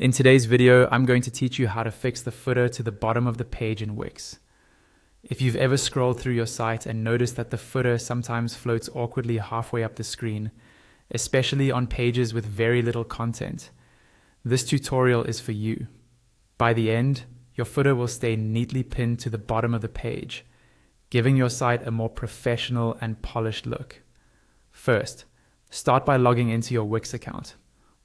In today's video, I'm going to teach you how to fix the footer to the bottom of the page in Wix. If you've ever scrolled through your site and noticed that the footer sometimes floats awkwardly halfway up the screen, especially on pages with very little content, this tutorial is for you. By the end, your footer will stay neatly pinned to the bottom of the page, giving your site a more professional and polished look. First, start by logging into your Wix account.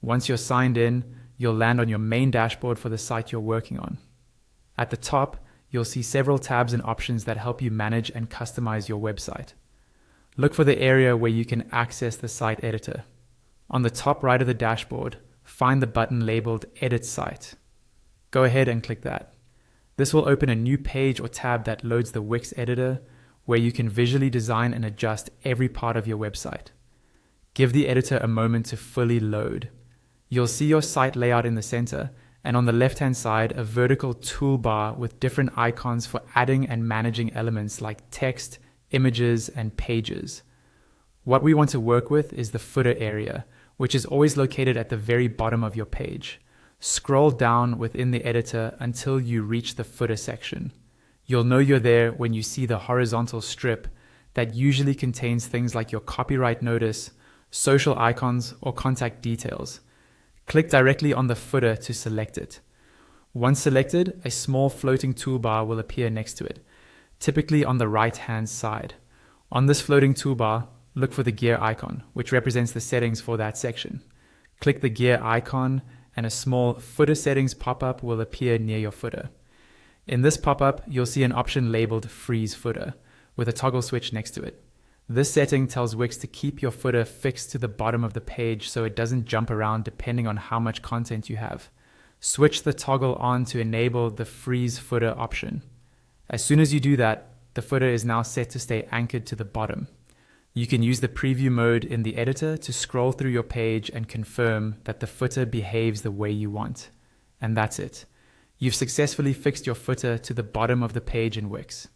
Once you're signed in, you'll land on your main dashboard for the site you're working on. At the top, you'll see several tabs and options that help you manage and customize your website. Look for the area where you can access the site editor. On the top right of the dashboard, find the button labeled Edit Site. Go ahead and click that. This will open a new page or tab that loads the Wix editor, where you can visually design and adjust every part of your website. Give the editor a moment to fully load. You'll see your site layout in the center, and on the left-hand side, a vertical toolbar with different icons for adding and managing elements like text, images, and pages. What we want to work with is the footer area, which is always located at the very bottom of your page. Scroll down within the editor until you reach the footer section. You'll know you're there when you see the horizontal strip that usually contains things like your copyright notice, social icons, or contact details. Click directly on the footer to select it. Once selected, a small floating toolbar will appear next to it, typically on the right-hand side. On this floating toolbar, look for the gear icon, which represents the settings for that section. Click the gear icon, and a small footer settings pop-up will appear near your footer. In this pop-up, you'll see an option labeled Freeze Footer, with a toggle switch next to it. This setting tells Wix to keep your footer fixed to the bottom of the page so it doesn't jump around depending on how much content you have. Switch the toggle on to enable the Freeze Footer option. As soon as you do that, the footer is now set to stay anchored to the bottom. You can use the preview mode in the editor to scroll through your page and confirm that the footer behaves the way you want. And that's it. You've successfully fixed your footer to the bottom of the page in Wix.